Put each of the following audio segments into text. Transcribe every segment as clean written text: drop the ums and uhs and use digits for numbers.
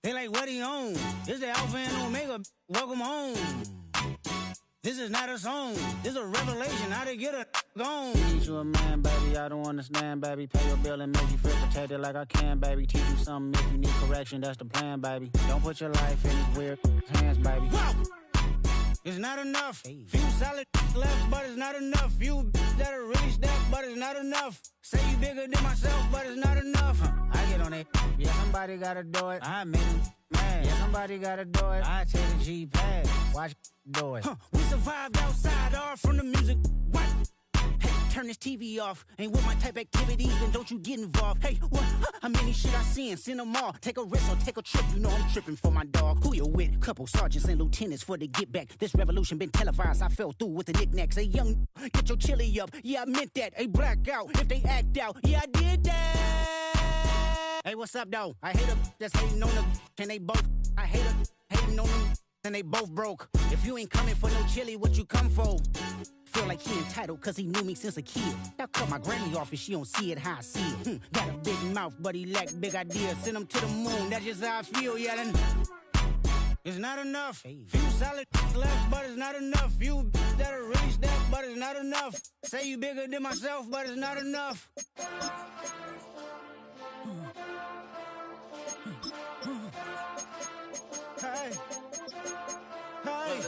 They like, what he on? This the Alpha and Omega. Welcome home. This is not a song. This is a revelation. How to get a gone. Teach you a man, baby. I don't understand, baby. Pay your bill and make you feel protected like I can, baby. Teach you something if you need correction. That's the plan, baby. Don't put your life in these weird hands, baby. Whoa! It's not enough. Few solid left, but it's not enough. Few that'll really step, but it's not enough. Say you bigger than myself, but it's not enough. I get on it. Yeah, somebody gotta do it. I make him mad. Yeah, somebody gotta do it. I take a G-pad. Watch do it. We survived outside, all from the music. What? Hey, turn this TV off. Ain't with my type activities, then don't you get involved. Hey, what? How many shit I seen? Send them all. Take a risk or take a trip. You know I'm tripping for my dog. Who you with? Couple sergeants and lieutenants for the get back. This revolution been televised. I fell through with the knickknacks. Hey, young, get your chili up. Yeah, I meant that. Hey, black out if they act out. Yeah, I did that. Hey, what's up, though? I hate them that's hating on them. And they both, I hate them hating on them. And they both broke. If you ain't coming for no chili, what you come for? Feel like he entitled cause he knew me since a kid. I cut my granny off and she don't see it how I see it. Got a big mouth but he lack big ideas. Send him to the moon, that's just how I feel, yeah. Then it's not enough. Few solid left but it's not enough. Few that'll really step but it's not enough. Say you bigger than myself but it's not enough. Hey. Hey.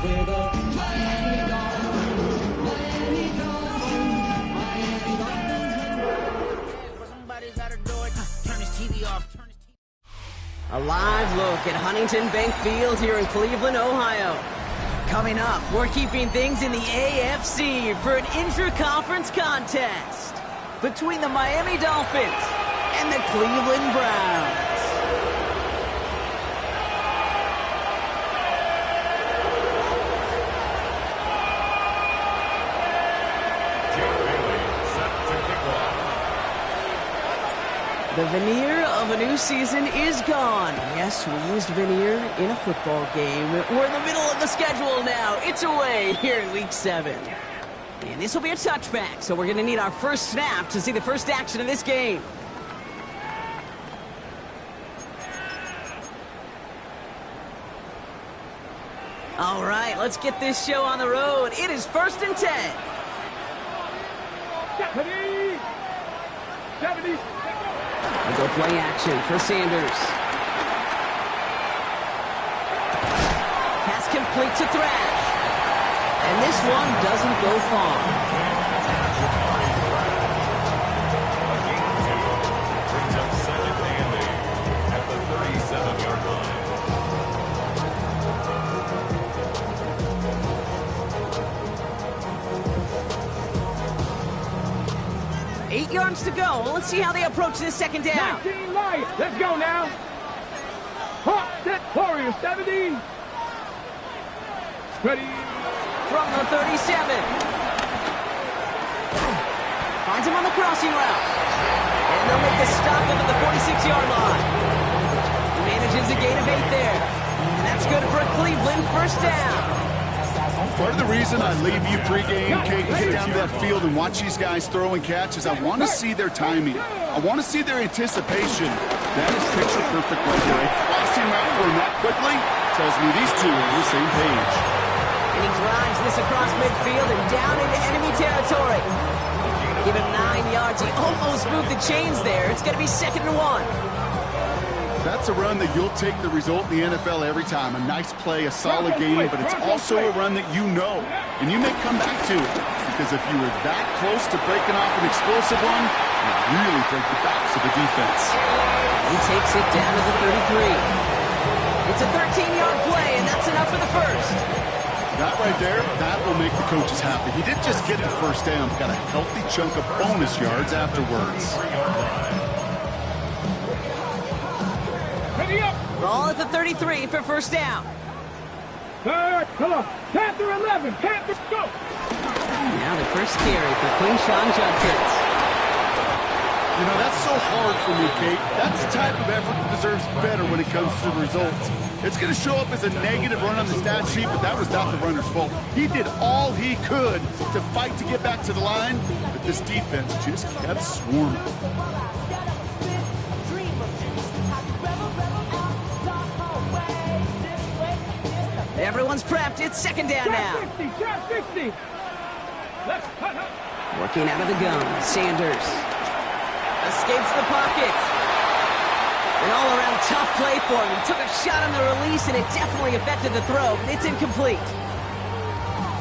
We're the Miami Dolphins. Miami Dolphins. Miami Dolphins. Somebody gotta do it. Turn this TV off. A live look at Huntington Bank Field here in Cleveland, Ohio. Coming up, we're keeping things in the AFC for an intra-conference contest between the Miami Dolphins and the Cleveland Browns. The veneer of a new season is gone. Yes, we used veneer in a football game. We're in the middle of the schedule now. It's away here in Week 7. And this will be a touchback, so we're going to need our first snap to see the first action of this game. All right, let's get this show on the road. It is 1st and 10. 70. We go play action for Sanders. Pass complete to Thrash. And this one doesn't go far. Brings up 2nd and 8 at the 37-yard line. 8 yards to go. Let's see how they approach this second down. 19 Lions. Let's go now. Hawk, set, Warriors, 70. Ready. From the 37. Finds him on the crossing route. And they'll make the stop up at the 46-yard line. He manages a gain of 8 there. And that's good for a Cleveland first down. Part of the reason I leave you pregame, Kate, and get down to that field and watch these guys throw and catch is I want to see their timing. I want to see their anticipation. That is picture perfect right there. A crossing route for him that quickly tells me these two are on the same page. And he drives this across midfield and down into enemy territory. Give him 9 yards. He almost moved the chains there. It's going to be 2nd and 1. That's a run that you'll take the result in the NFL every time. A nice play, a solid game, but it's also a run that you know, and you may come back to it. Because if you were that close to breaking off an explosive one, you really break the backs of the defense. He takes it down to the 33. It's a 13-yard play, and that's enough for the first. That right there, that will make the coaches happy. He didn't just get the first down, got a healthy chunk of bonus yards afterwards. Ball at the 33 for first down. Come on. Panther 11. Panthers go. Now the first carry for Quinshon Judkins. You know, that's so hard for me, Kate. That's the type of effort that deserves better when it comes to the results. It's going to show up as a negative run on the stat sheet, but that was not the runner's fault. He did all he could to fight to get back to the line, but this defense just kept swarming. Everyone's prepped. It's second down now. Trap 60. Let's cut up. Working out of the gun. Sanders escapes the pocket. An all-around tough play for him. He took a shot on the release, and it definitely affected the throw. It's incomplete.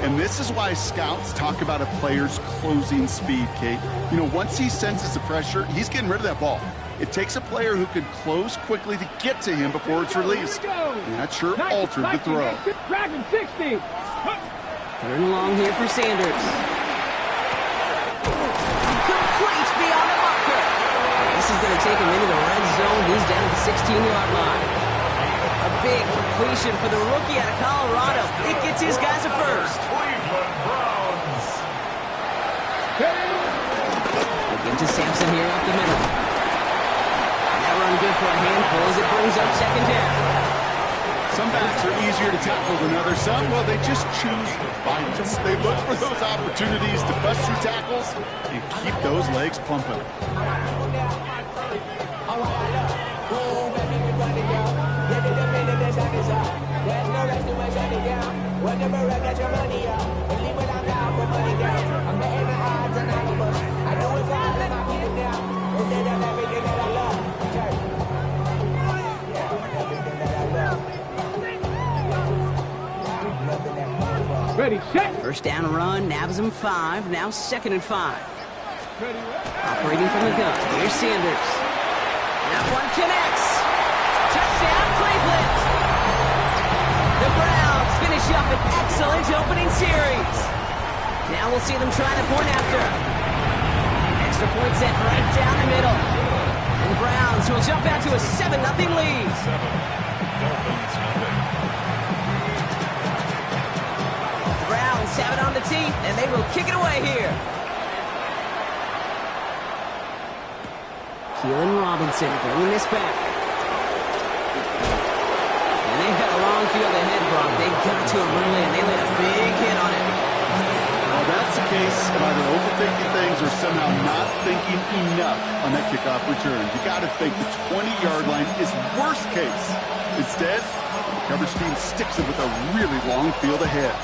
And this is why scouts talk about a player's closing speed, Kate. You know, once he senses the pressure, he's getting rid of that ball. It takes a player who can close quickly to get to him before it's released. And that sure altered the throw. Dragon 60. Third and long here for Sanders. Complete beyond the marker. This is going to take him into the red zone. He's down at the 16-yard line. A big completion for the rookie out of Colorado. It gets his guys a first. We'll give to Sampson here up the middle. And that run good for a handful as it brings up second down. Some backs are easier to tackle than others. Some, well, they just choose violence. They look for those opportunities to bust through tackles and keep those legs pumping. Ready, set. First down run, nabs him 5, now 2nd and 5. Operating from the gun, here's Sanders. That one connects. Touchdown, Cleveland. The Browns finish up an excellent opening series. Now we'll see them try to point after. Extra point set right down the middle. And the Browns will jump out to a 7-0 lead. Browns have it on the tee, and they will kick it away here. Keelan Robinson bringing this back. And they had a long field ahead, Brock. They got to him early, and they laid a big hit on it. Well, that's the case of either overthinking things or somehow not thinking enough on that kickoff return. You got to think the 20-yard line is worst case. Instead, the coverage team sticks it with a really long field ahead.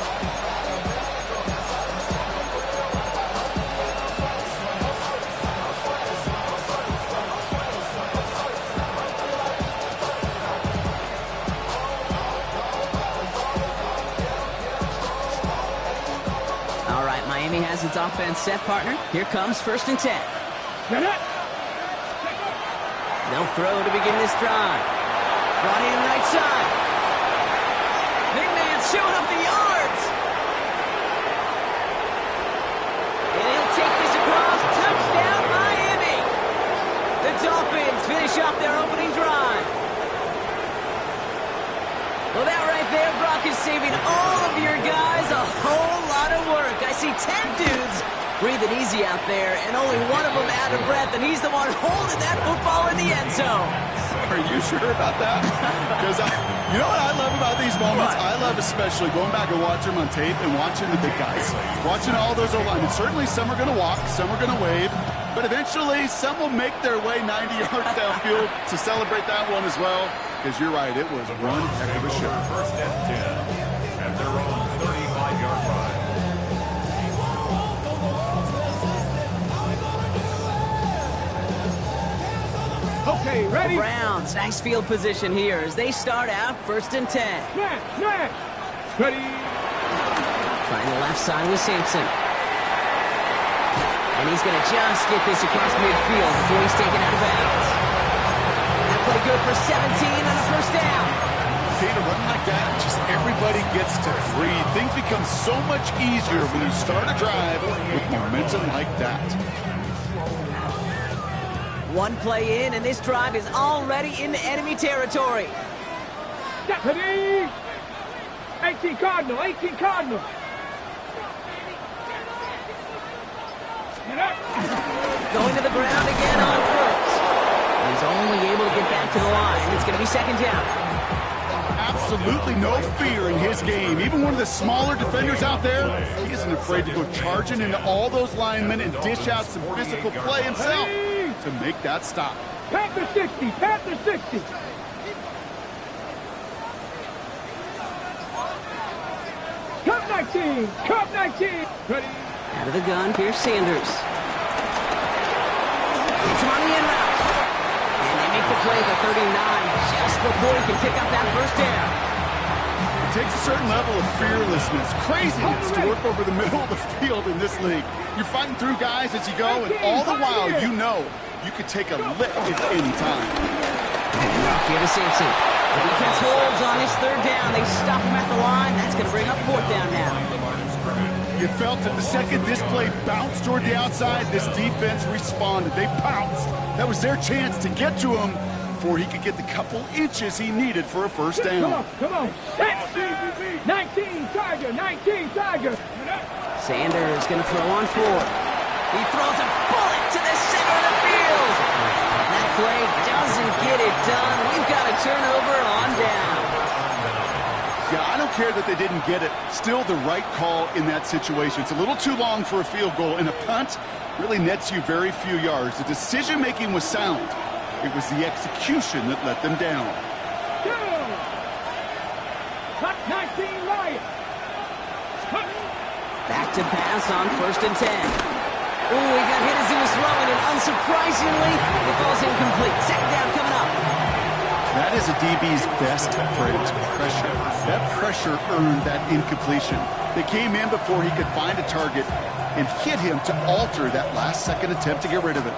Miami has its offense set, partner. Here comes 1st and 10. They'll throw to begin this drive. Brought in right side. Big man showing up the yards. And he'll take this across. Touchdown, Miami. The Dolphins finish off their opening drive. Well, that right there, Brock, is saving all of your guys a whole lot of work. I see 10 dudes breathing easy out there, and only one of them out of breath, and he's the one holding that football in the end zone. Are you sure about that? Because you know what I love about these moments? I love especially going back and watching them on tape and watching the big guys. Watching all those O-linemen. Certainly some are going to walk, some are going to wave, but eventually some will make their way 90 yards downfield to celebrate that one as well. Because you're right, it was one heck of a show. 1st and 10 at their own 35-yard line. Okay, ready? The Browns, nice field position here as they start out 1st and 10. Snap. Ready. Trying the left side with Sampson. And he's going to just get this across midfield before he's taken out of bounds. That play good for 17 on a 1st down. Okay, to run like that, just everybody gets to breathe. Things become so much easier when you start a drive with momentum like that. One play in, and this drive is already in enemy territory. Ready. 18 Cardinal. Going to the ground again on 1st. He's only able to get back to the line. It's going to be 2nd down. Absolutely no fear in his game. Even one of the smaller defenders out there, he isn't afraid to go charging into all those linemen and dish out some physical play himself to make that stop. Panther 60. 19. Cup 19. Ready. Out of the gun, here's Sanders. It's on the in route. And they make the play at the 39 just before he can pick up that first down. It takes a certain level of fearlessness, craziness to work over the middle of the field in this league. You're fighting through guys as you go, and all the while you know you could take a lick at any time. Here to Sampson. The defense holds on his third down. They stop him at the line. That's going to bring up fourth down now. You felt it the second this play bounced toward the outside, this defense responded. They pounced. That was their chance to get to him before he could get the couple inches he needed for a first down. Come on. 19 Tiger. 19 Tiger. Sanders going to throw on fourth. He throws a bullet to the center of the field. And that play doesn't get it done. We've got a turnover on down. Yeah, I don't care that they didn't get it. Still the right call in that situation. It's a little too long for a field goal, and a punt really nets you very few yards. The decision-making was sound. It was the execution that let them down. 19 Lions. Back to pass on first and 10. Oh, he got hit as he was throwing, and unsurprisingly, it falls incomplete. Second down coming up. That is a DB's best friend, pressure. That pressure earned that incompletion. They came in before he could find a target and hit him to alter that last-second attempt to get rid of it.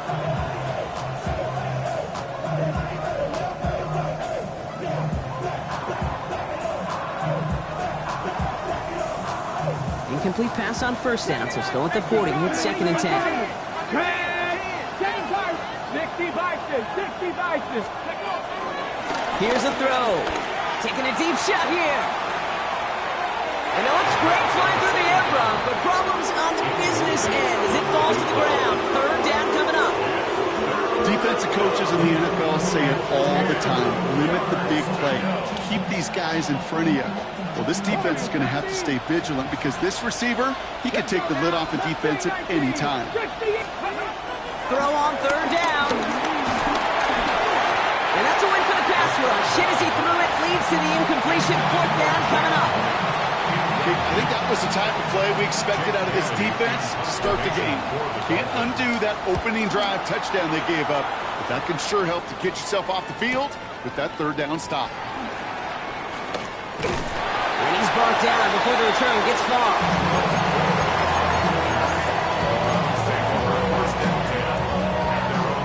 Incomplete pass on first down, so still at the 40. It's second and 10. 60 Vikings. Here's a throw. Taking a deep shot here. And it looks great flying through the air, Brock, but problems on the business end as it falls to the ground. Third down coming up. Defensive coaches in the NFL say it all the time. Limit the big play. Keep these guys in front of you. Well, this defense is going to have to stay vigilant because this receiver, he can take the lid off a defense at any time. Throw on third down. And that's a win for the pass rush. Hit as he threw it, leads to the incompletion. Fourth down coming up. I think that was the type of play we expected out of this defense to start the game. Can't undo that opening drive touchdown they gave up, but that can sure help to get yourself off the field with that third down stop. And he's brought down before the return gets far.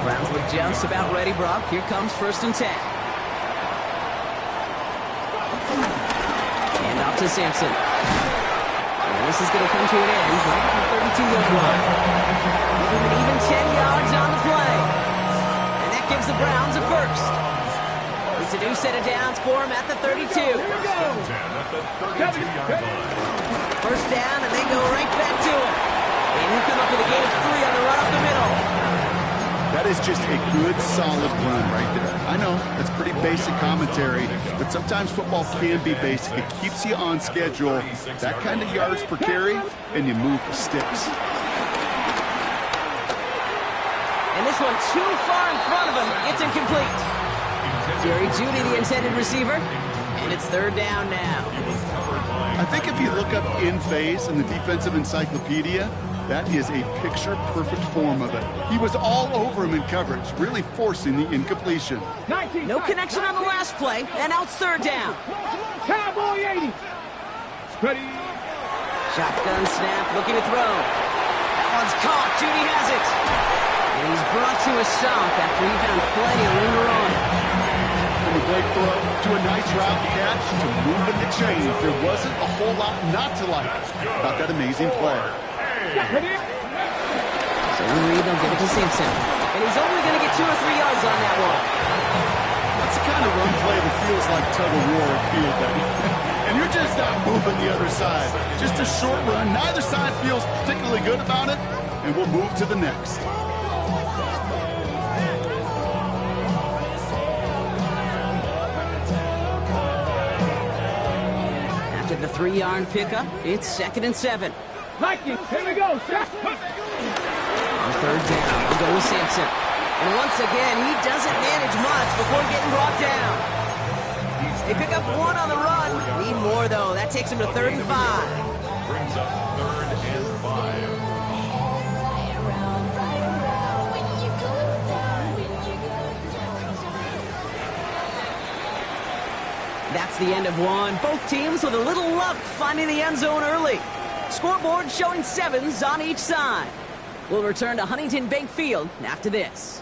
Browns look just about ready, Brock. Here comes first and 10. And off to Sampson. And this is going to come to an end right at the 32-yard line. Give him an even 10 yards on the play. And that gives the Browns a first. It's a new set of downs for him at the 32. First down, and they go right back to him. And he'll come up with a gain of 3 on the run up the middle. That is just a good, solid run right there. I know, that's pretty basic commentary, but sometimes football can be basic. It keeps you on schedule, that kind of yards per carry, and you move the sticks. And this one too far in front of him. It's incomplete. Jerry Jeudy, the intended receiver, and it's third down now. I think if you look up in phase in the defensive encyclopedia, that is a picture-perfect form of it. He was all over him in coverage, really forcing the incompletion. No connection on the last play, and now it's third down. Cowboy 80. Ready. Shotgun snap, looking to throw. That one's caught. Jeudy has it. And he's brought to a stop after he found plenty of room to run. From a great throw to a nice route catch to moving the chains, there wasn't a whole lot not to like about that amazing play. So Reed, they'll give it to Simpson. And he's only going to get 2 or 3 yards on that one. That's the kind of run play that feels like tug-of-war at field day. And you're just not moving the other side. Just a short run. Neither side feels particularly good about it, and we'll move to the next. After the 3-yard pickup, it's second and 7. Vikings, here we go. On third down, we'll go with Sampson. And once again, he doesn't manage much before getting brought down. They pick up 1 on the run. Need more, though. That takes him to 3rd and 5. brings up 3rd and 5. That's the end of one. Both teams with a little luck finding the end zone early. Scoreboard showing 7s on each side. We'll return to Huntington Bank Field after this.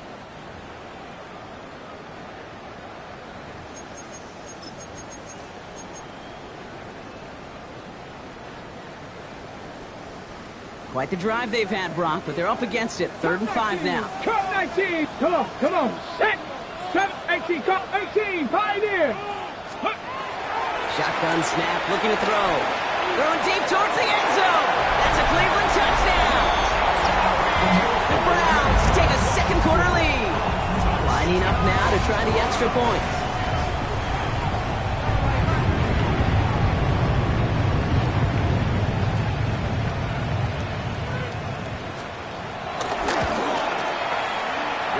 Quite the drive they've had, Brock, but they're up against it. 3rd and 5 now. Cut 19. Come on. Set. 7, 18, cut 18. Pioneer. Shotgun snap, looking to throw. Throwing deep towards the end zone. That's a Cleveland touchdown. The Browns take a second quarter lead. Lining up now to try the extra point.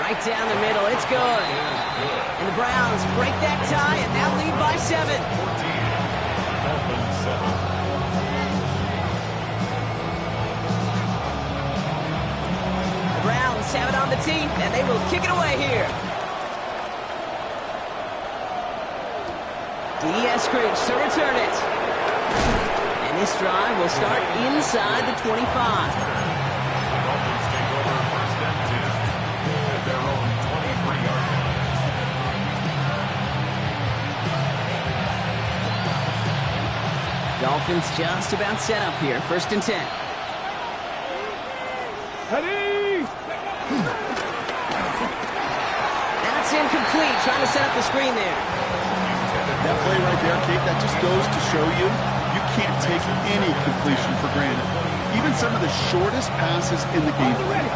Right down the middle, it's good. And the Browns break that tie and now lead by 7. Dolphins 7. The Browns have it on the tee, and they will kick it away here. Eskridge to return it. And this drive will start inside the 25. Dolphins take over 1st and 10 at their own 23-yard line. Dolphins just about set up here. 1st and 10. Ready. That's incomplete. Trying to set up the screen there. That play right there, Kate, that just goes to show you can't take any completion for granted. Even some of the shortest passes in the game plan.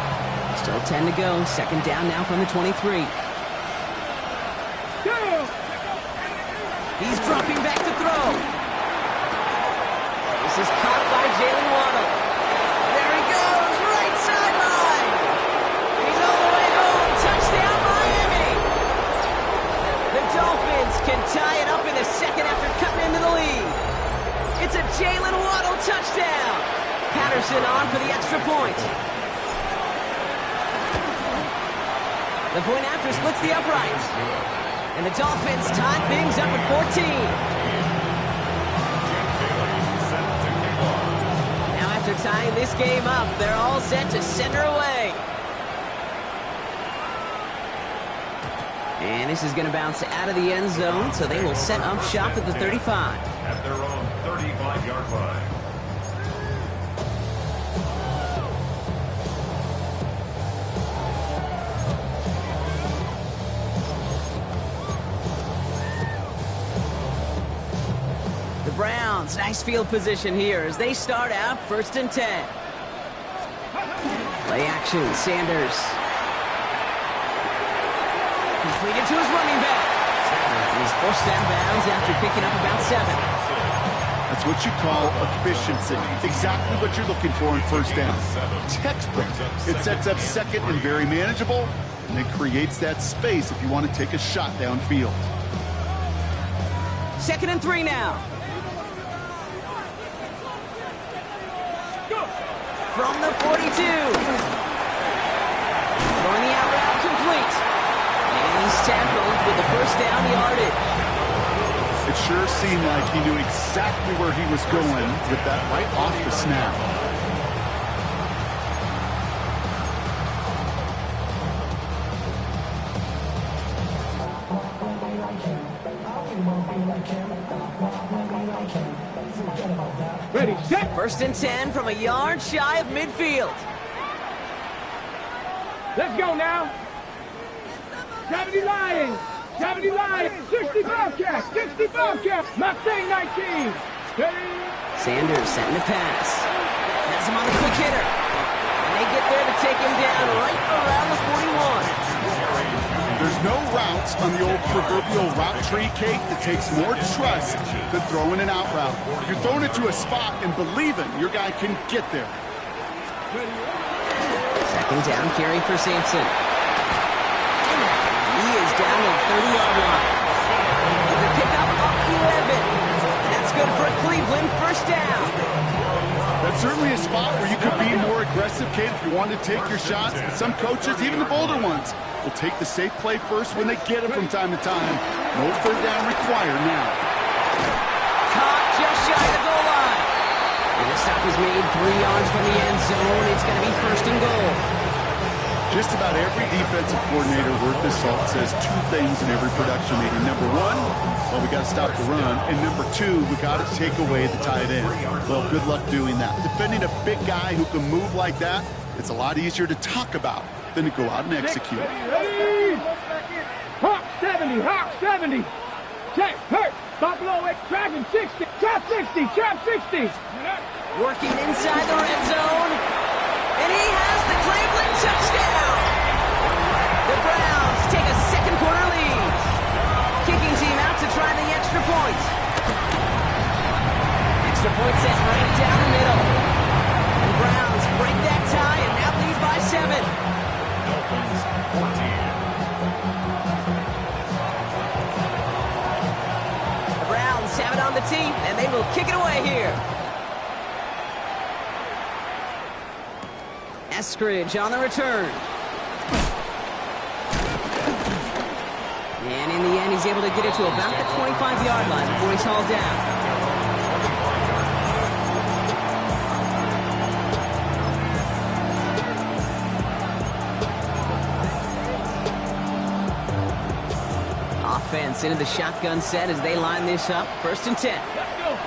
Still 10 to go. 2nd down now from the 23. He's dropping back to throw. This is caught by Jalen Waddle. There he goes, right sideline. He's all the way home. Touchdown, Miami. The Dolphins can tie it up in the 2nd after cutting into the lead. It's a Jalen Waddle touchdown. Patterson on for the extra point. The point after splits the uprights. And the Dolphins tie things up at 14. Now after tying this game up, they're all set to center away. And this is going to bounce out of the end zone, so they will set up shop at the 35. At their own 35-yard line. Browns, nice field position here as they start out 1st and 10. Play action, Sanders. Completed to his running back. And he's forced out of bounds after picking up about 7. That's what you call efficiency. Exactly what you're looking for in 1st down. Textbook. It sets up 2nd and very manageable, and it creates that space if you want to take a shot downfield. 2nd and 3 now. From the 42. Throwing the out route complete. And he's tackled with the 1st down yardage. It sure seemed like he knew exactly where he was going with that right off the snap. Ready, set. 1st and 10 from a yard shy of midfield. Let's go now. 70 Lions. 70 Lions. 60 Bobcats. 60 Bobcats. Mustang 19. Ready. Sanders setting the pass. Has him on the quick hitter. And they get there to take him down right around the 41. There's no routes on the old proverbial route tree, Kate, that takes more trust than throwing an out route. You're throwing it to a spot and believing your guy can get there. 2nd down carry for Sampson. He is down to the 30-yard line. It's a pickup up 11. And that's good for Cleveland. 1st down. aggressive, Kate, if you want to take your shots. And some coaches, even the bolder ones, will take the safe play first when they get it from time to time. No third down required now. Caught just shy of the goal line. And the stop is made 3 yards from the end zone. It's going to be 1st and goal. Just about every defensive coordinator worth his salt says 2 things in every production meeting. Number 1, well, we got to stop the run. And number 2, we got to take away the tight end. Well, good luck doing that. Defending a big guy who can move like that, it's a lot easier to talk about than to go out and execute. Ready? Hawk 70, Hawk 70. Check, hurt. Buffalo, tracking 60, trap 60, trap 60. Working inside the red zone. And he has the Cleveland touchdown. The Browns take a second quarter lead. Kicking team out to try the extra point. Extra point set right down the middle. The Browns break that tie and now lead by 7. Dolphins 14. The Browns have it on the tee, and they will kick it away here. Eskridge on the return. And in the end, he's able to get it to about the 25-yard line before he's hauled down. Offense into the shotgun set as they line this up. 1st and 10. Let's go.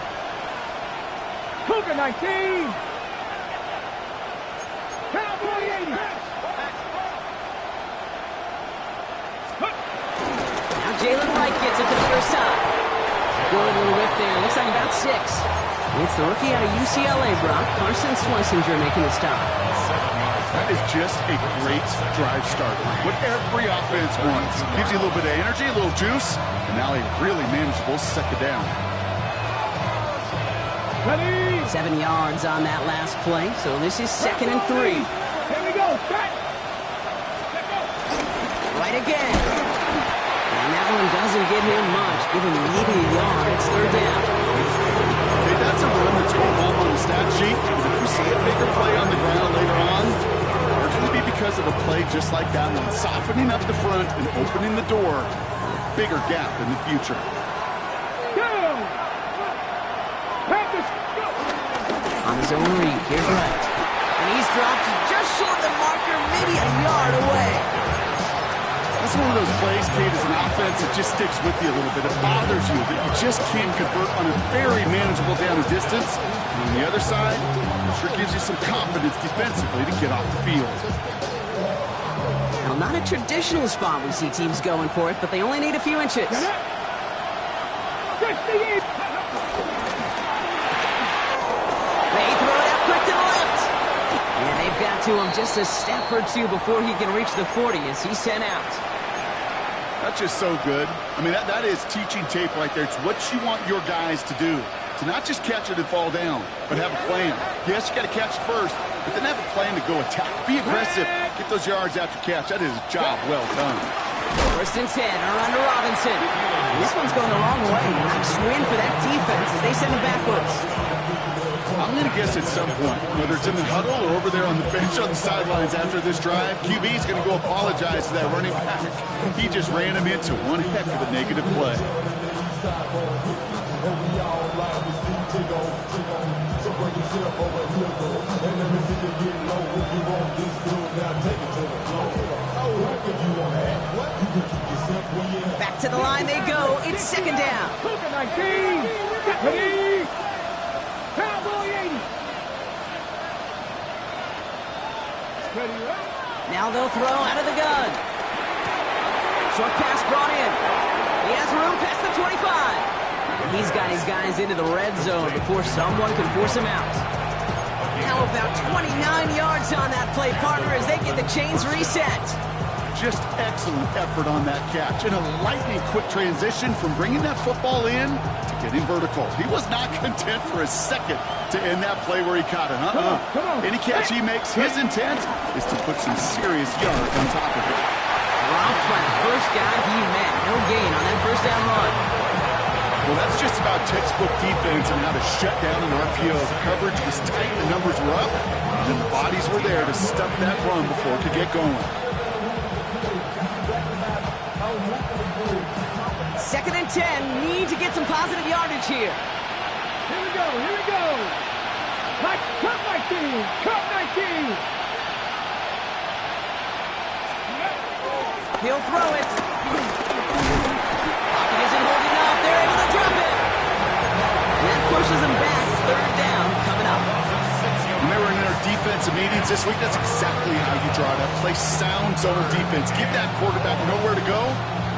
Cougar 19. Cowboy 80. Now Jalen Wright gets it for the first time. Good little whip there. Looks like about 6. It's the rookie out of UCLA, Brock. Carson Schlesinger making the stop. That is just a great drive starter. What every offense wants. Gives you a little bit of energy, a little juice, and now a really manageable second down. Ready? 7 yards on that last play, so this is 2nd and 3. Here we go. Back. Right again. And that one doesn't give him much. Give him maybe a yard. It's 3rd down. Hey, that's a run that's going home on the stat sheet. But if you see a bigger play on the ground later on, it's going to be because of a play just like that one. Softening up the front and opening the door. Bigger gap in the future. Go. Panthers. Go. On his own read, here's Wright. And he's dropped just short of the marker, maybe a yard away. That's one of those plays, Kate, as an offense that just sticks with you a little bit. It bothers you that you just can't convert on a very manageable down and distance. And on the other side, it sure gives you some confidence defensively to get off the field. Now, not a traditional spot we see teams going for it, but they only need a few inches. 68. They throw it out quick to the left. And they've got to him just a step or 2 before he can reach the 40 as he's sent out. That's just so good. I mean, that is teaching tape right there. It's what you want your guys to do. To not just catch it and fall down, but have a plan. Yes, you got to catch it first, but then have a plan to go attack. Be aggressive. Get those yards after catch. That is a job well done. 1st and 10, around to Robinson. And this one's going the wrong way. Nice win for that defense as they send him backwards. I'm going to guess at some point, whether it's in the huddle or over there on the bench on the sidelines after this drive, QB's going to go apologize to that running back. He just ran him into one heck of a negative play. Back to the line they go. It's 2nd down. Cougar 19. Ready? Cowboy 80. Ready up. Now they'll throw out of the gun. Short pass brought in. He has room past the 25. And he's got his guys into the red zone before someone can force him out. Now about 29 yards on that play, partner, as they get the chains reset. Just excellent effort on that catch. And a lightning quick transition from bringing that football in to getting vertical. He was not content for a second to end that play where he caught it. Come on. Any catch he makes, his intent is to put some serious yards on top of it. Dropped by the first guy he met. No gain on that 1st down run. Well, that's just about textbook defense and how to shut down an RPO. The coverage was tight, the numbers were up, and the bodies were there to stuff that run before it could get going. 2nd and 10. Need to get some positive yardage here. Here we go, here we go. Cut 19, cut 19. He'll throw it. Pocket isn't holding up. They're able to drop it. That pushes them back. 3rd down coming up. Remember in our defensive meetings this week, that's exactly how you draw it up. Play sound zone defense. Give that quarterback nowhere to go.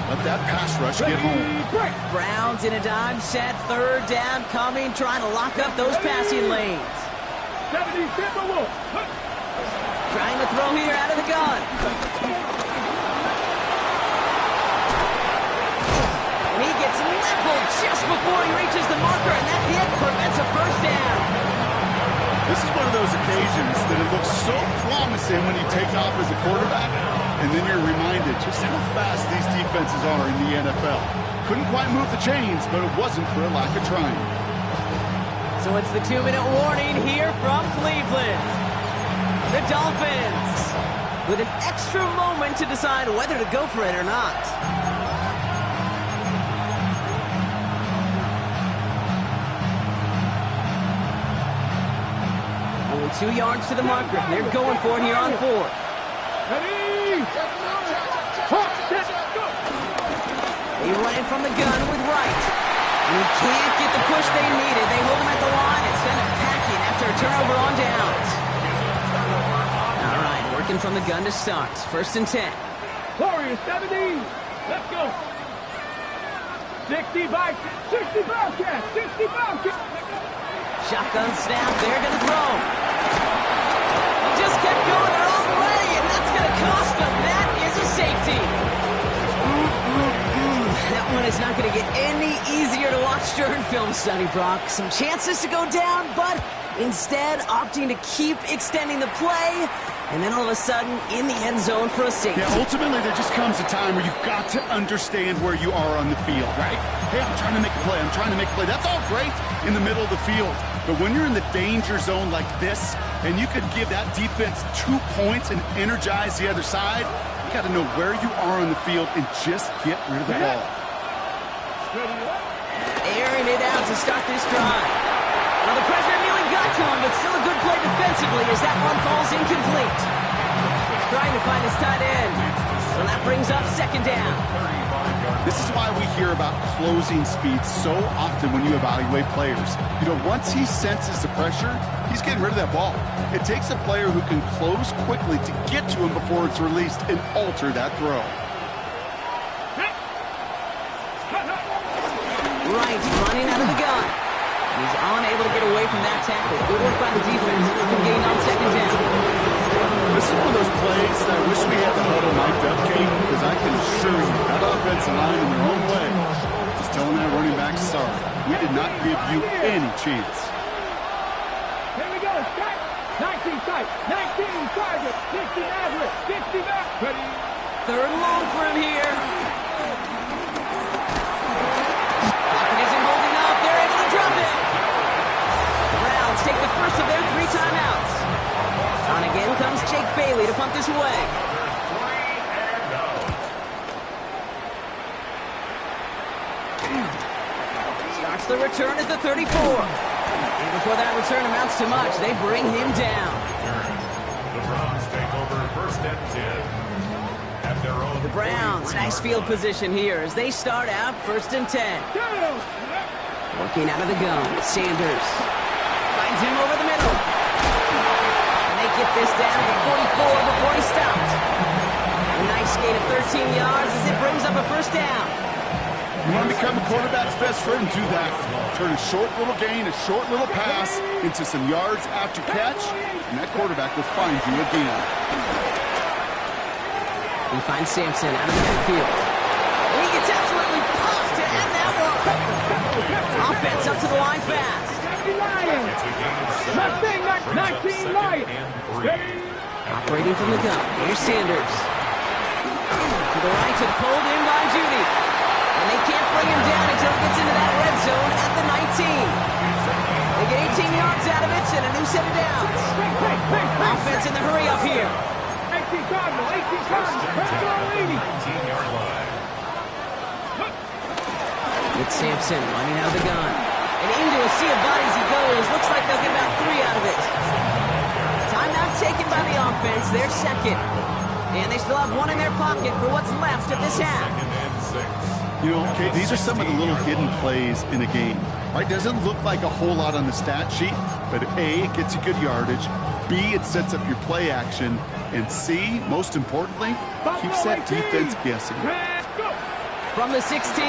Let that pass rush get home. Browns in a dime set. 3rd down coming. Trying to lock up those passing lanes. 70 Timberwolves. Trying to throw here out of the gun. And he gets leveled just before he reaches the marker, and that hit prevents a 1st down. This is one of those occasions that it looks so promising when you take off as a quarterback, and then you're reminded just how fast these defenses are in the NFL. Couldn't quite move the chains, but it wasn't for a lack of trying. So it's the 2-minute warning here from Cleveland. The Dolphins with an extra moment to decide whether to go for it or not. Only 2 yards to the marker. They're going for it here on 4th. Ready? Hawk, set, go. They run it from the gun with Wright. And he can't get the push they needed. They hold him at the line and send him packing after a turnover on downs. All right, working from the gun to start. 1st and 10. Warriors 70. Let's go. 60 Bobcats. 60 Bobcats. Shotgun snap. They're going to throw. He just kept going their own way, and that's going to cost them. That is a safety. That one is not going to get any easier to watch during film study, Brock. Some chances to go down, but instead opting to keep extending the play, and then all of a sudden in the end zone for a safety. Yeah, ultimately there just comes a time where you've got to understand where you are on the field, right? Hey, I'm trying to make a play. I'm trying to make a play. That's all great in the middle of the field. But when you're in the danger zone like this, and you could give that defense 2 points and energize the other side, you got to know where you are on the field and just get rid of the ball. Airing it out to start this drive. Well, the pressure nearly got to him, but still a good play defensively as that one falls incomplete. Trying to find his tight end. So that brings up 2nd down. This is why we hear about closing speed so often when you evaluate players. You know, once he senses the pressure, he's getting rid of that ball. It takes a player who can close quickly to get to him before it's released and alter that throw. Wright running out of the gun. He's unable to get away from that tackle. Good work by the defense. Good gain on 2nd down. This is one of those plays that I wish we had the huddle mic'd up, Kate, because I can assure you that offensive line in their own way is telling that running back, sorry, we did not give you any chance. Here we go. Strike. 19 tight. 19 target. 60 average. 60 back. Ready? 3rd and long for him here. Pocket isn't holding up. They're able to drop it. The Browns take the first of their 3 timeouts. On again comes Jake Bailey to punt this away. Starts the return at the 34. And before that return amounts to much, they bring him down. The Browns take over 1st and 10 at their own. The Browns, nice field position here as they start out 1st and 10. Working out of the gun, Sanders finds him over the middle. And they get this down to 44 before he stopped. A nice gain of 13 yards as it brings up a 1st down. You want to become a quarterback's best friend? Do that. Turn a short little gain, a short little pass into some yards after catch, and that quarterback will find you again. We find Sampson out of the backfield. And he gets absolutely pumped to end that one. Offense up to the line fast. Mustang 19 Lions. Operating from the gun. Here's Sanders. To the right, to pulled in by Judy. And they can't bring him down until he gets into that red set of downs. Offense in the hurry up here. 18 Cardinal, 18 Cardinal, personal 80. 19-yard line. With Sampson running out of the gun. And into a sea of bodies he goes. Looks like they'll get about 3 out of it. Timeout taken by the offense. Their second. And they still have 1 in their pocket for what's left of this half. Second and 6. You know, okay, these are some of the little hidden plays in a game. Right? Doesn't look like a whole lot on the stat sheet, but A, it gets you good yardage. B, it sets up your play action. And C, most importantly, keeps that defense guessing. From the 16.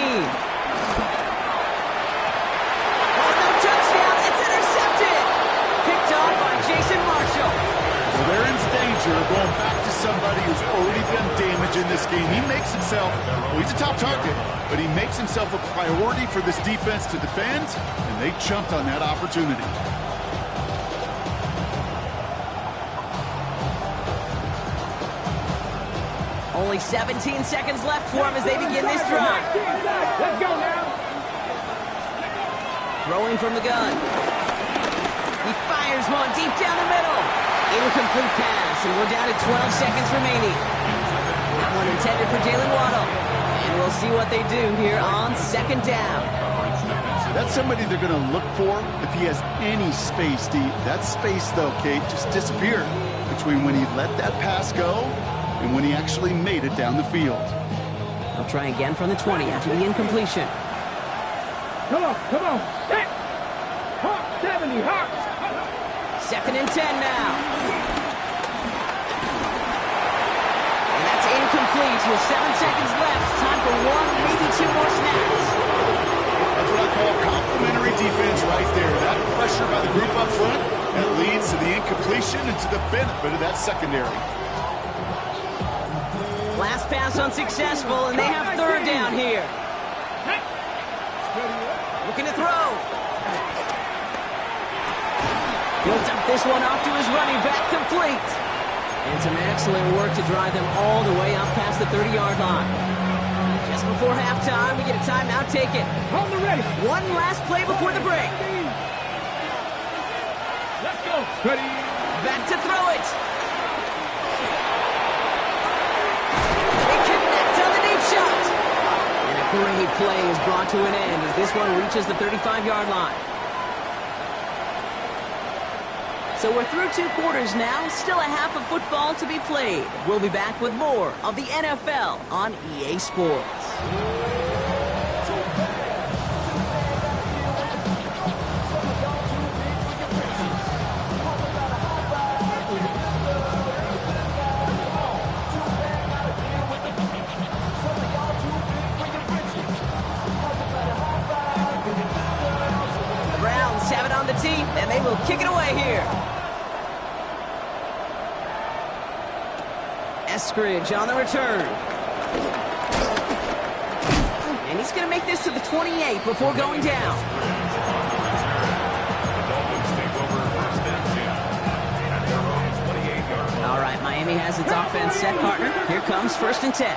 Oh, no touchdown. It's intercepted. Picked off by Jason Marshall. Well, they're in danger of going back to somebody who's already done damage in this game. He makes himself, well, he's a top target, but he makes himself a priority for this defense to defend, and they jumped on that opportunity. Only 17 seconds left for him as they begin this drive. Let's go now. Throwing from the gun. He fires one deep down the middle. Incomplete pass, and we're down to 12 seconds remaining. That one intended for Jalen Waddle. And we'll see what they do here on second down. That's somebody they're going to look for if he has any space deep. That space, though, Kate, just disappeared between when he let that pass go and when he actually made it down the field. They'll try again from the 20 after the incompletion. Come on, come on. Set. Hawk 70, Hawk. Second and 10 now. And that's incomplete with 7 seconds left. Time for 1, maybe 2 more snaps. That's what I call complimentary defense right there. That pressure by the group up front, that leads to the incompletion and to the benefit of that secondary. Last pass unsuccessful, and they have third down here. Looking to throw. Builds up this one off to his running back, complete. And some excellent work to drive them all the way up past the 30-yard line. Just before halftime, we get a timeout taken. On the ready. One last play before the break. Let's go. Ready. Back to throw it. They connect on the deep shot. And a great play is brought to an end as this one reaches the 35-yard line. So we're through 2 quarters now, still a half of football to be played. We'll be back with more of the NFL on EA Sports. Browns have it on the tee, and they will kick it away here. Eskridge on the return. And he's going to make this to the 28 before going down. All right, Miami has its offense set, partner. Here comes 1st and 10.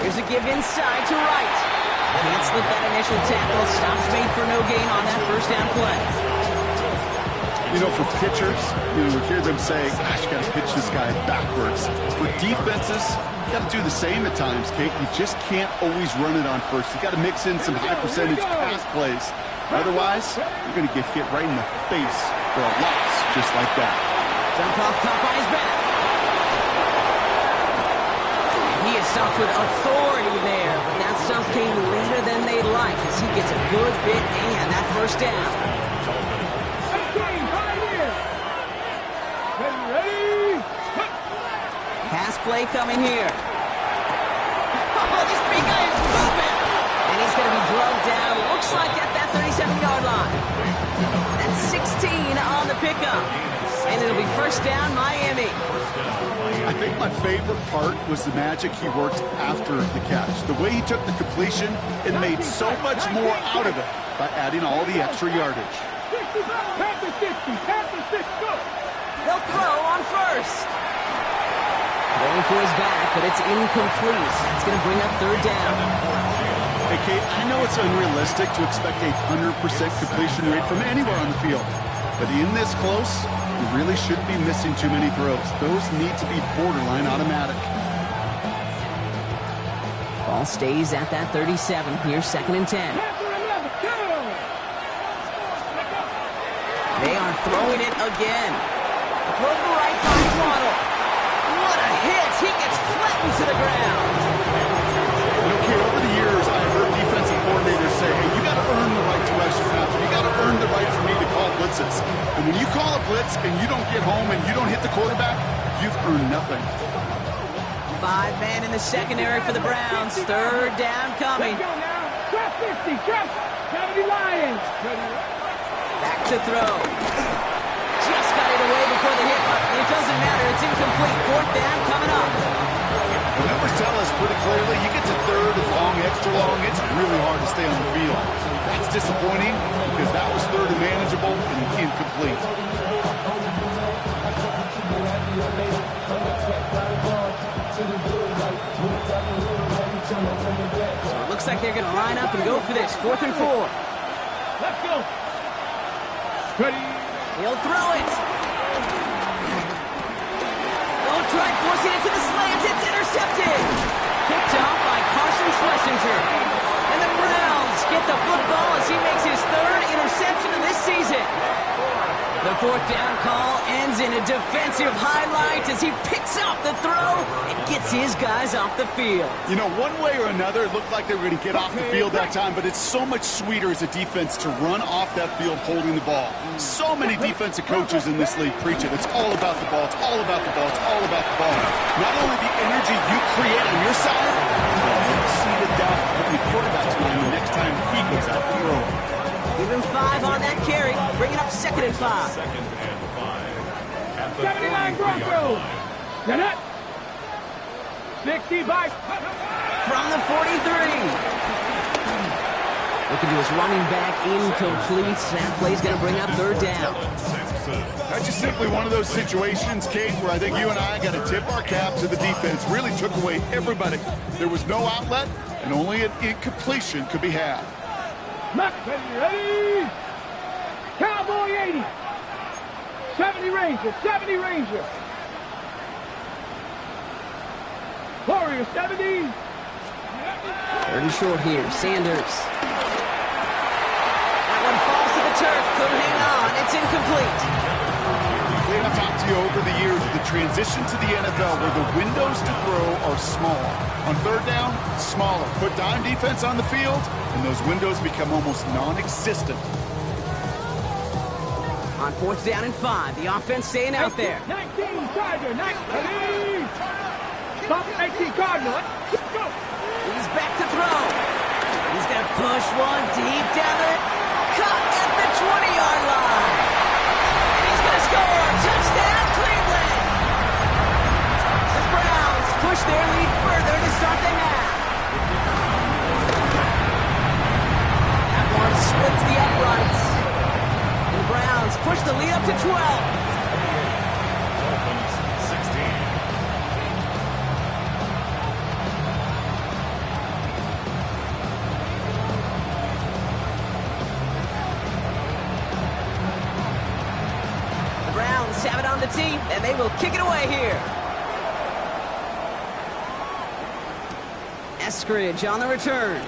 Here's a give inside to right. Can't slip that initial tackle. Stops made for no gain on that first down play. You know, for pitchers, we hear them say, gosh, you got to pitch this guy backwards. For defenses, you got to do the same at times, Kate. You just can't always run it on first. You got to mix in some high-percentage pass plays. Otherwise, you're going to get hit right in the face for a loss just like that. Jump off top on his back. He is stopped with authority there, but that stump came later than they'd like as he gets a good bit and that first down. Pass play coming here. Oh, this big guy is moving. And he's going to be drugged down, looks like at that 37-yard line. That's 16 on the pickup. And it'll be first down, Miami. I think my favorite part was the magic he worked after the catch. The way he took the completion and made so much more out of it by adding all the extra yardage. They'll throw on first. Going for his back, but it's incomplete. That's going to bring up third down. Hey, Kate, I know it's unrealistic to expect a 100% completion rate from anywhere on the field. But in this close, you really shouldn't be missing too many throws. Those need to be borderline automatic. Ball stays at that 37. Here's 2nd and 10. They are throwing it again. Throw to the right by Waddle. What a hit! He gets flattened to the ground. Okay, over the years, I've heard defensive coordinators say, hey, you got to earn the right to rush your passer. You got to earn the right for me to call blitzes. And when you call a blitz and you don't get home and you don't hit the quarterback, you've earned nothing. 5 men in the secondary for the Browns. 3rd down coming. Let's go now. Trap 50. Trap 70 Lions. Back to throw. Just got it away before the hit, but it doesn't matter. It's incomplete. 4th down coming up. The numbers tell us pretty clearly, you get to 3rd and long, extra long, it's really hard to stay on the field. That's disappointing because that was 3rd and manageable and incomplete. So it looks like they're going to line up and go for this. 4th and 4. Let's go. Ready. He'll throw it. Oh, try forcing it to the slant. It's intercepted. Picked off by Carson Schlesinger. And the Browns get the football as he makes his 3rd interception of this season. The 4th down call ends in a defensive highlight as he picks up the throw and gets his guys off the field. You know, one way or another, it looked like they were going to get off the field that time, but it's so much sweeter as a defense to run off that field holding the ball. So many defensive coaches in this league preach it. It's all about the ball. It's all about the ball. It's all about the ball. Not only the energy you create on your side, but you see the doubt of the quarterback's mind the next time he goes out to throw. Give him 5 on that carry. Bring it up 2nd and 5. 2nd and 5. At the 79 Broncos. Get it. 65. From the 43. Looking to his running back, incomplete. That play's going to bring up 3rd down. That's just simply one of those situations, Kate, where I think you and I got to tip our cap to the defense. Really took away everybody. There was no outlet, and only an incompletion could be had. Ready. Cowboy 80. 70 Ranger. 70 Ranger. Warrior 70. 3rd and short here. Sanders. That one falls to the turf. Couldn't hang on. It's incomplete. I've talked to you over the years of the transition to the NFL where the windows to throw are small. On 3rd down, smaller. Put dime defense on the field, and those windows become almost non-existent. On 4th down and 5, the offense staying out there. 19 Tiger. 19. Stop 18 Cardinal. Let's go. He's back to throw. He's going to push one deep down there. Caught at the 20-yard line. And he's going to score. Touchdown, Cleveland. The Browns push their lead further to start the half. That one splits the uprights. And the Browns push the lead up to 12. Dolphins 16. Have it on the team, and they will kick it away here. Eskridge on the return.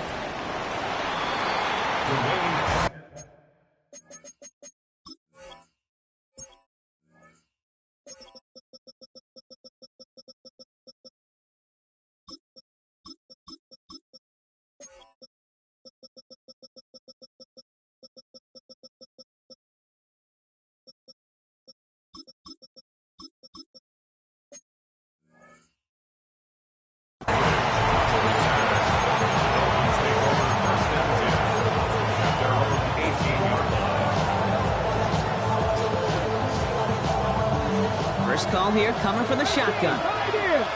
Call here coming from the shotgun. Right here.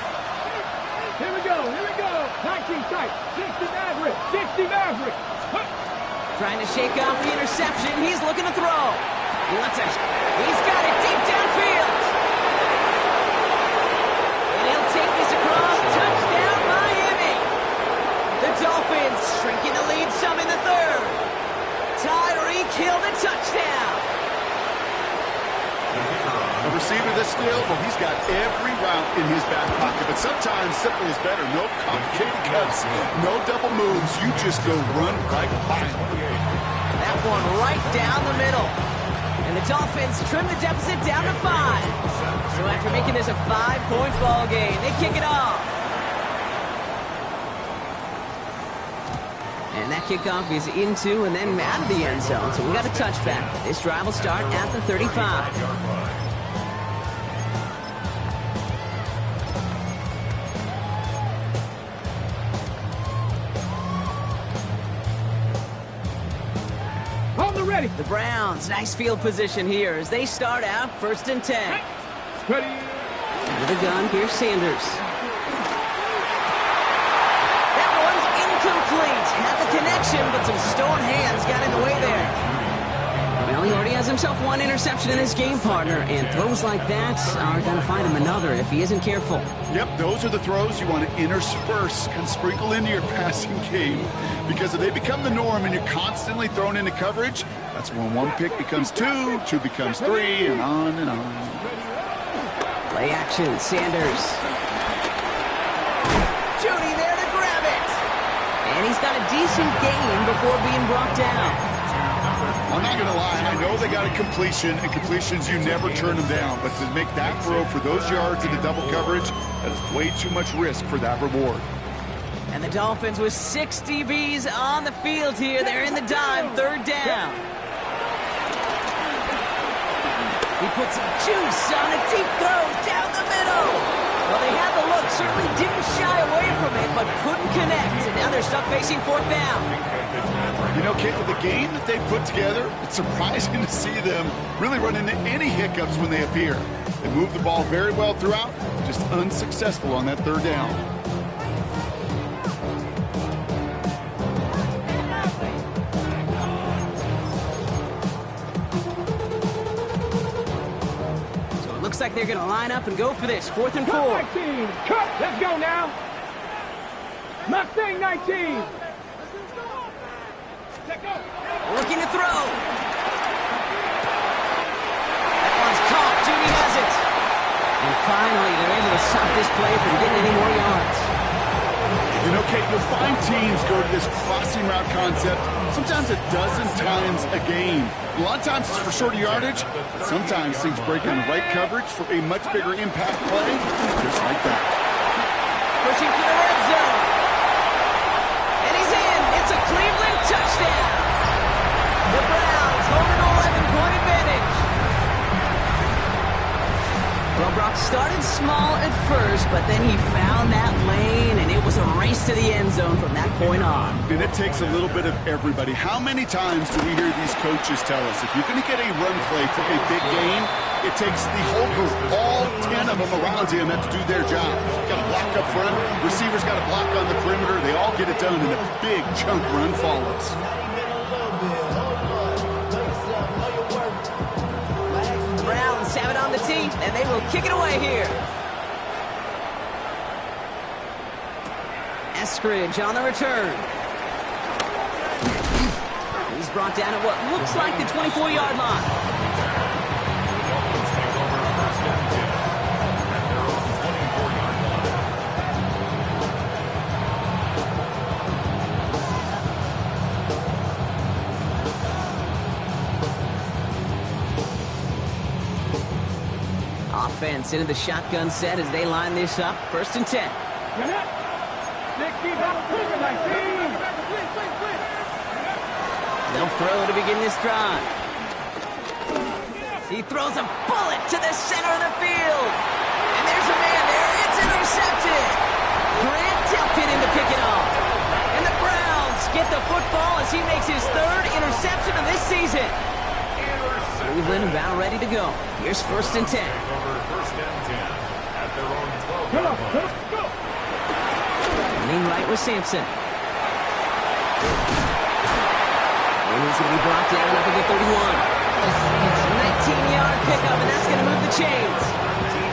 Here we go. 19 tight. 60 Maverick. 60 Maverick. Trying to shake off the interception. He's looking to throw. He wants it. He's got it deep downfield. And he'll take this across. Touchdown, Miami. The Dolphins shrinking the receiver that's still, well, he's got every route in his back pocket. But sometimes simple is better. No complicated cuts, no double moves. You just go run right by him. That one right down the middle. And the Dolphins trim the deficit down to 5. So after making this a 5-point ball game, they kick it off. And that kickoff is into and then out of the end zone. So we got a touchback. This drive will start at the 35. Hold the ready. The Browns, nice field position here as they start out 1st and 10. Ready. With a gun, here's Sanders. That one's incomplete. Had the connection, but some stone hands got in the way there. Well, he already has himself one interception in his game partner, and throws like that are going to find him another if he isn't careful. Yep, those are the throws you want to intersperse and sprinkle into your passing game. Because if they become the norm and you're constantly thrown into coverage, that's when one pick becomes 2, 2 becomes 3, and on and on. Play action, Sanders. Judy there to grab it. And he's got a decent gain before being brought down. I'm not going to lie, I know they got a completion, and completions, you never turn them down. But to make that throw for those yards into double coverage, that is way too much risk for that reward. And the Dolphins with 6 DBs on the field here. They're in the dime, 3rd down. He puts some juice on a deep throw down the middle. Well, they had the look, certainly didn't shy away from it, but couldn't connect. And now they're stuck facing 4th down. You know, Kate, with the game that they put together, it's surprising to see them really run into any hiccups when they appear. They move the ball very well throughout, just unsuccessful on that 3rd down. Looks like they're going to line up and go for this. 4th and 4. Cut 19. Cut. Let's go now. Mustang 19. Looking to throw. That one's caught. Judy has it. And finally, they're able to stop this play from getting any more yards. You know, Kate, you'll find teams go to this crossing route concept sometimes a dozen times a game. A lot of times it's for shorter yardage, but sometimes things break on the right coverage for a much bigger impact play, just like that. Pushing for the red zone. And he's in. It's a Cleveland touchdown. The Browns hold an 11-point advantage. Well, Brock started small at first, but then he found that lane, and it was a race to the end zone from that point on. And it takes a little bit of everybody. How many times do we hear these coaches tell us, if you're going to get a run play for a big game, it takes the whole group, all 10 of them around him have to do their job. Got to block up front, receivers got to block on the perimeter. They all get it done, and a big chunk run follows. Browns have it on the tee, and they will kick it away here. Eskridge on the return. He's brought down at what looks like the 24-yard line. Offense into the shotgun set as they line this up. 1st and 10. They'll throw to begin this drive. He throws a bullet to the center of the field. And there's a man there. It's intercepted. Grant Delpit in to pick it off. And the Browns get the football as he makes his 3rd interception of this season. Cleveland about ready to go. Here's 1st and 10. 1st and 10 at their own 12-yard line. Running right with Sampson. And he's going to be brought down up at the 31. A 19-yard pickup, and that's going to move the chains.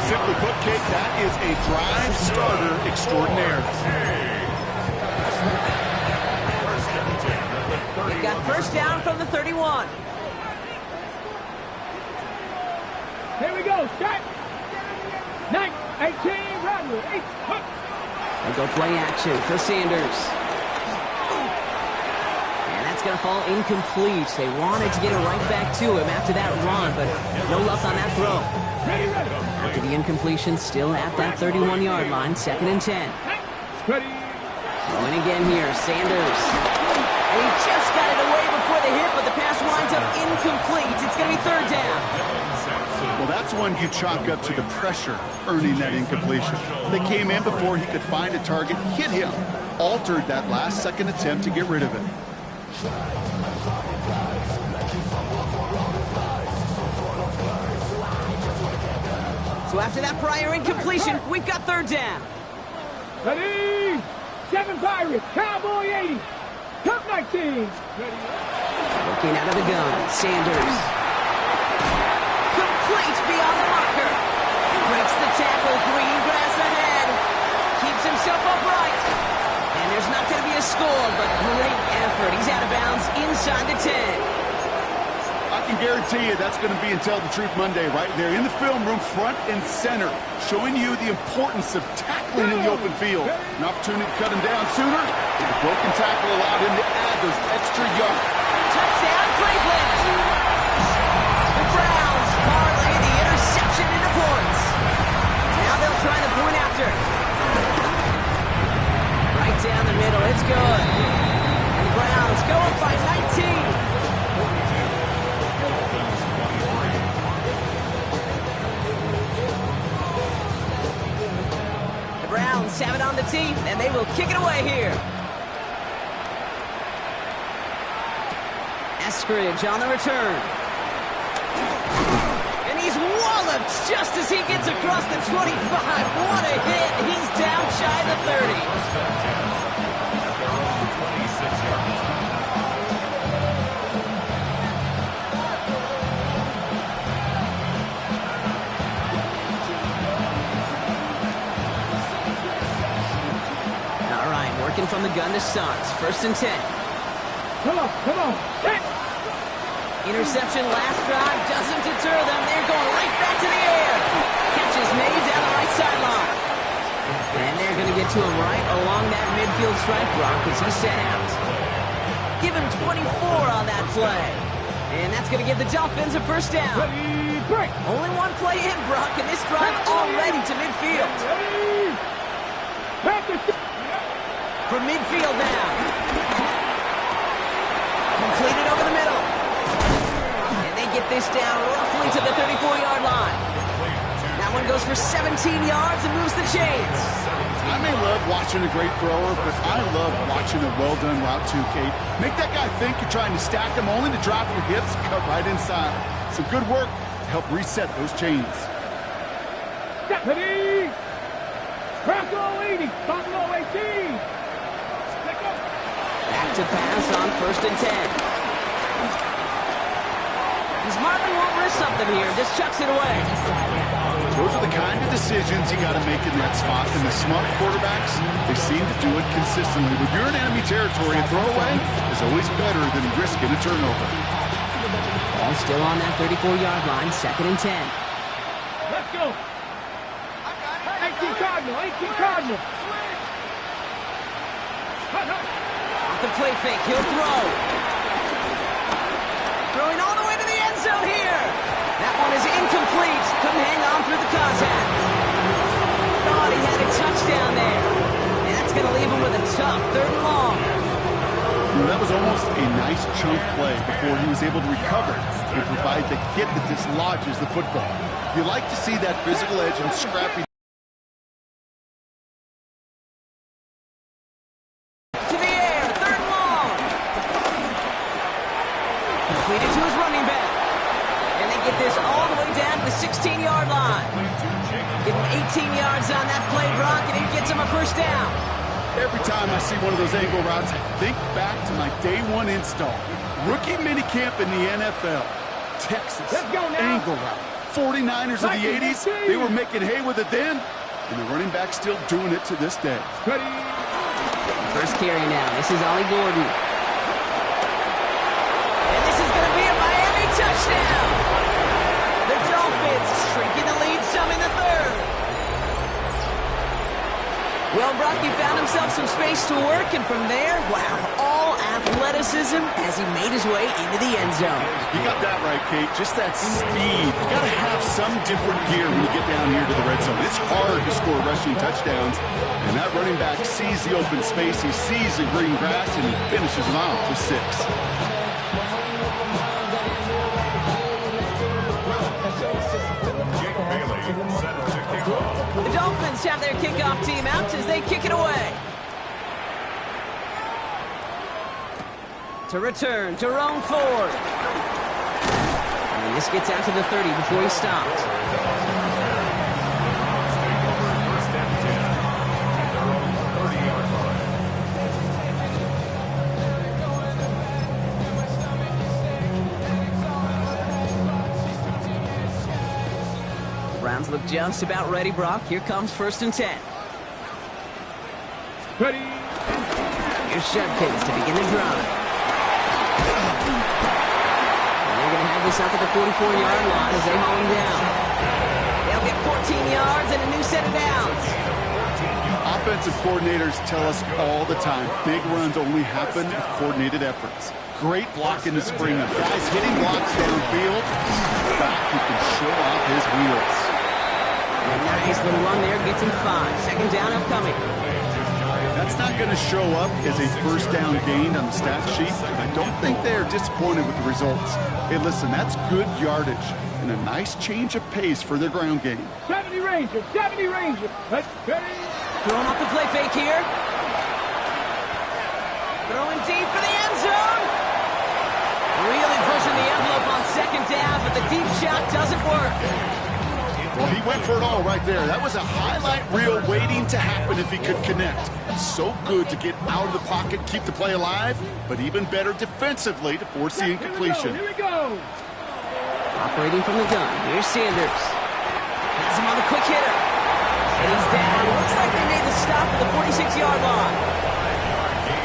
Simply put, Kate, that is a drive starter extraordinaire. They've got 1st down from the 31. Here we go. Set. 9, 18, run. 8, hook. They go play action for Sanders. And that's going to fall incomplete. They wanted to get it right back to him after that run, but no luck on that throw. Ready, ready. After the incompletion, still at that 31-yard line, 2nd and 10. Ready. Throwing again here, Sanders. And he just got it away before the hit, but the pass winds up incomplete. It's going to be 3rd down. Well, that's one you chalk up to the pressure earning that incompletion. They came in before he could find a target, hit him, altered that last-second attempt to get rid of it. So after that prior incompletion, we've got 3rd down. Ready. 7 Pirates. Cowboy 80. Cup 19. Looking out of the gun, Sanders. Complete beyond the marker. Breaks the tackle, green grass ahead. Keeps himself upright. And there's not going to be a score, but great effort. He's out of bounds inside the 10. I can guarantee you that's going to be Tell the Truth Monday right there in the film room, front and center, showing you the importance of tackling in the open field. An opportunity to cut him down sooner. The broken tackle allowed him to add those extra yards. Touchdown, Cleveland! The Browns parlay the interception into points. Now they'll try the point after. Right down the middle, it's good. And the Browns go up by 19. Browns have it on the tee, and they will kick it away here. Eskridge on the return. And he's walloped just as he gets across the 25. What a hit. He's down shy of the 30. Working from the gun to Sons. 1st and 10. Come on, come on. Set. Interception last drive doesn't deter them. They're going right back to the air. Catch is made down the right sideline. And they're going to get to him right along that midfield stripe, Brock, as he's set out. Give him 24 on that play. And that's going to give the Dolphins a 1st down. Ready, break. Only one play in, Brock, and this drive already to midfield. Ready. Back to From midfield now. Completed over the middle. And they get this down roughly to the 34-yard line. That one goes for 17 yards and moves the chains. I may love watching a great thrower, but I love watching a well-done route too, Kate. Make that guy think you're trying to stack him only to drop your hips and cut right inside. Some good work to help reset those chains. Ready. Bronco 80. Buffalo 18. Back to pass on 1st and 10. He's Marvin won't risk something here. Just chucks it away. Those are the kind of decisions you got to make in that spot. And the smart quarterbacks, they seem to do it consistently. When you're in enemy territory, a throwaway is always better than risking a turnover. Ball still on that 34-yard line. 2nd and 10. Let's go. 18 Cardinal. 18 Cardinal. The play fake, he'll throw. Throwing all the way to the end zone here. That one is incomplete. Couldn't hang on through the contact. Thought he had a touchdown there. And that's going to leave him with a tough 3rd and long. That was almost a nice chunk play before he was able to recover and provide the hit that dislodges the football. You like to see that physical edge and scrappy. Completed to his running back. And they get this all the way down to the 16-yard line. Give him 18 yards on that play, Brock, and it gets him a 1st down. Every time I see one of those angle routes, I think back to my day 1 install. Rookie minicamp in the NFL. Texas angle route. 49ers of the 80s, they were making hay with it then, and the running back still doing it to this day. First carry now. This is Ollie Gordon. And this is going to be a Miami touchdown. The Dolphins Well, Brock, he found himself some space to work, and from there, wow, all athleticism as he made his way into the end zone. You got that right, Kate. Just that speed. You got to have some different gear when you get down here to the red zone. It's hard to score rushing touchdowns, and that running back sees the open space, he sees the green grass, and he finishes it off for 6. Jake Bailey set to kick off. The Dolphins have their kickoff team out as they kick it away. To return to Rome Ford. And this gets out to the 30 before he stopped. Take over first and 10 at their own 30-yard line. Browns look just about ready, Brock. Here comes first and 10. Ready. Here's Judkins to begin the drive. And they're going to have this up at the 44-yard line as they haul him down. They'll get 14 yards and a new set of downs. Offensive coordinators tell us all the time, big runs only happen with coordinated efforts. Great block in the spring. Guys hitting blocks downfield. Back who can show off his wheels. A nice little run there gets him 5. Second down upcoming. That's not going to show up as a first down gain on the stat sheet. I don't think they are disappointed with the results. Hey, listen, that's good yardage and a nice change of pace for their ground game. 70 Rangers, 70 Rangers. Ready. Throwing off the play fake here. Throwing deep for the end zone. Really pushing the envelope on second down, but the deep shot doesn't work. Well, he went for it all right there. That was a highlight reel waiting to happen if he could connect. So good to get out of the pocket, keep the play alive, but even better defensively to force the incompletion. Here we go. Operating from the gun. Here's Sanders. Has him on the quick hitter. And he's down. Looks like they made the stop at the 46-yard line.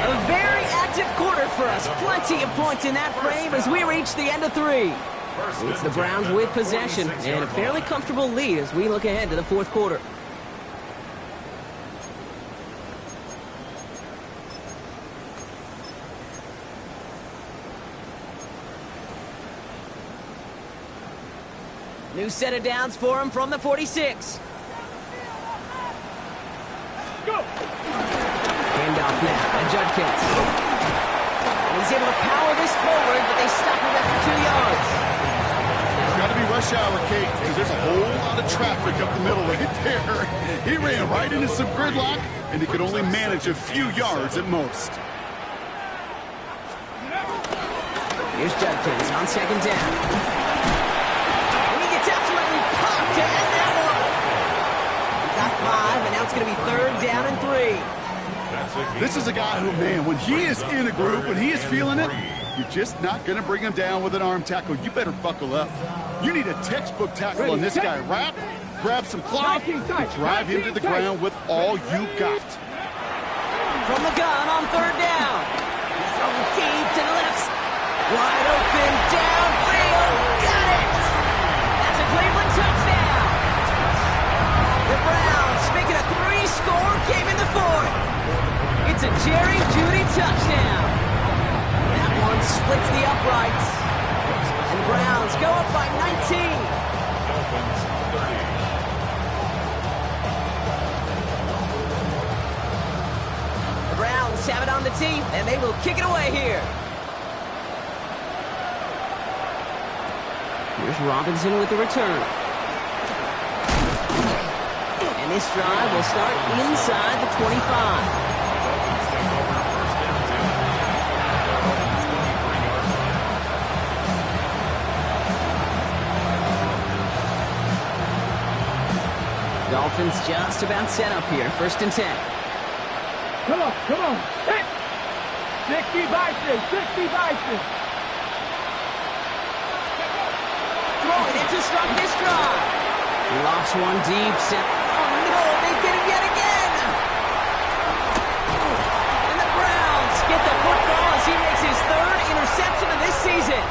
A very active quarter for us. Plenty of points in that frame as we reach the end of 3. It's the Browns with possession and a fairly comfortable lead as we look ahead to the fourth quarter. New set of downs for him from the 46. Go. Handoff now to Judkins. And he's able to power this forward, but they stop him after 2 yards. It's got to be rush hour, Kate, because there's a whole lot of traffic up the middle right there. He ran right into some gridlock, and he could only manage a few yards at most. Here's Judkins on second down. And he gets absolutely pumped to end that one. He got 5, and now it's going to be third down and 3. This is a guy who, man, when he is in a group, when he is feeling it, you're just not going to bring him down with an arm tackle. You better buckle up. You need a textbook tackle on this guy. Wrap, grab some cloth, and drive him to the ground with all you got. From the gun on third down. He's throwing deep to the left. Wide open, downfield, got it! That's a Cleveland touchdown! The Browns make it a 3-score game in the fourth. It's a Jerry Jeudy touchdown. That one splits the uprights. And the Browns go up by 19. Dolphins 30. The Browns have it on the tee, and they will kick it away here. Here's Robinson with the return. And this drive will start inside the 25. Dolphins just about set up here. First and 10. Come on, come on. Hit. 60 Bison, 60 Bison. Throwing it to start this drive. He lofts one deep. Set. Oh, no, they get him yet again. And the Browns get the football as he makes his third interception of this season.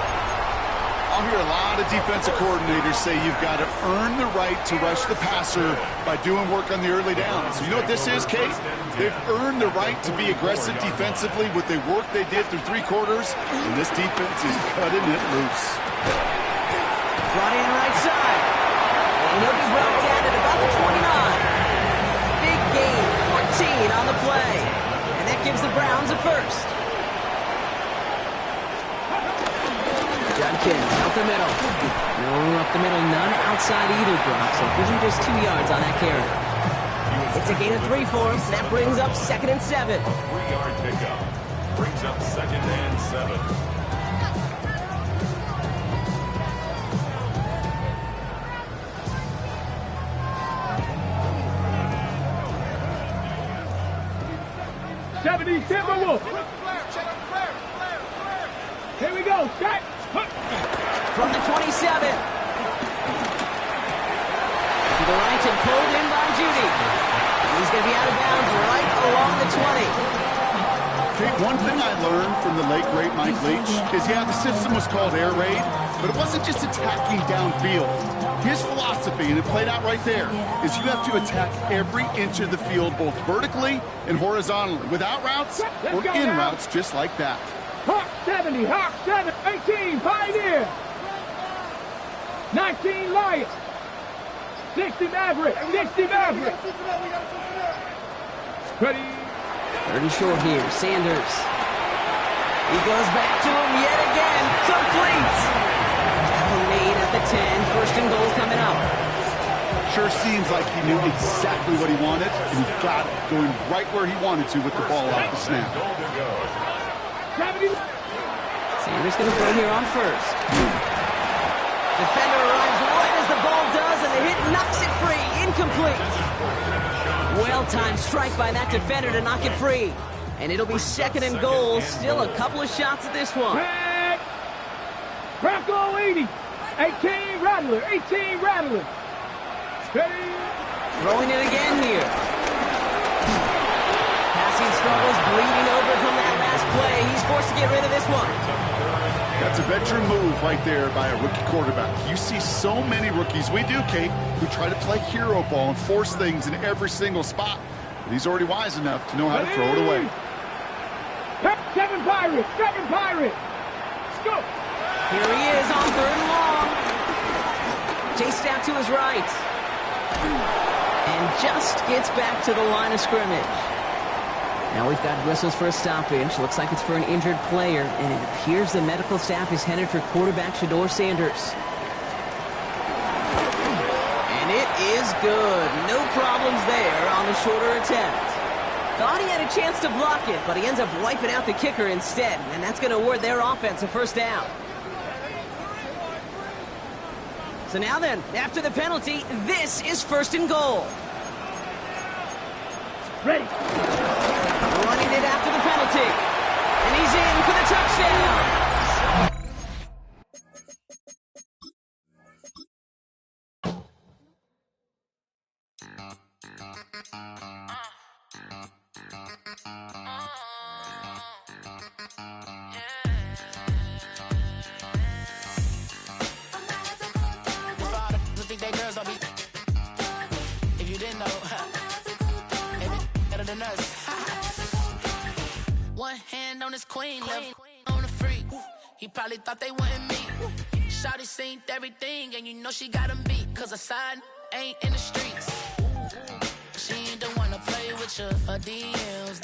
I'll hear a lot of defensive coordinators say you've got to earn the right to rush the passer by doing work on the early downs. You know what this is, Kate? They've earned the right to be aggressive defensively with the work they did through 3 quarters, and this defense is cutting it loose. Brought in right side. And he'll be brought down at about the 29. Big gain, 14 on the play. And that gives the Browns a first. Judkins up the middle. No up the middle, none outside either, Brock. So give him just 2 yards on that carry. It's a gain of 3 for him. That brings up 2nd and 7. 3-yard pickup. Brings up 2nd and 7. Timberwolves. Here we go. Set. From the 27. To the right and pulled in by Judy. He's going to be out of bounds right along the 20. Kate, one thing I learned from the late, great Mike Leach is, yeah, the system was called air raid, but it wasn't just attacking downfield. His philosophy, and it played out right there, is you have to attack every inch of the field, both vertically and horizontally, without routes or in routes just like that. Hawk 70, Hawk 7, 18, Pioneer. 19, Lions. 60, Maverick, 60, Maverick. Ready. 3rd and short here, Sanders. He goes back to him yet again, complete. Tackle made at the 10, 1st and goal coming up. Sure seems like he knew exactly what he wanted, and he got it, going right where he wanted to with the ball off the snap. Sanders going to throw here on 1st. Defender arrives right as the ball does, and the hit knocks it free. Incomplete. Well-timed strike by that defender to knock it free. And it'll be 2nd and goal. Still a couple of shots at this one. Bronco 80. 18, Rattler. 18, Rattler. Steady. Throwing it again here. Passing struggles, bleeding over from that last play. He's forced to get rid of this one. That's a veteran move right there by a rookie quarterback. You see so many rookies, we do, Kate, who try to play hero ball and force things in every single spot. But he's already wise enough to know how to throw it away. 7 Pirates, 7 Pirates. Let's go. Here he is on 3rd and long. Chased out to his right. And just gets back to the line of scrimmage. Now we've got whistles for a stoppage. Looks like it's for an injured player. And it appears the medical staff is headed for quarterback Shedeur Sanders. And it is good. No problems there on the shorter attempt. Thought he had a chance to block it, but he ends up wiping out the kicker instead. And that's going to award their offense a 1st down. So now then, after the penalty, this is 1st and goal. Ready. Running it after the penalty. And he's in for the touchdown. If you didn't know, better than us. One hand on his queen, left on the freak. He probably thought they wanted me. Shawty seen everything, and you know she got him beat. Cause her side ain't in the streets. She ain't the one to play with you. Her DMs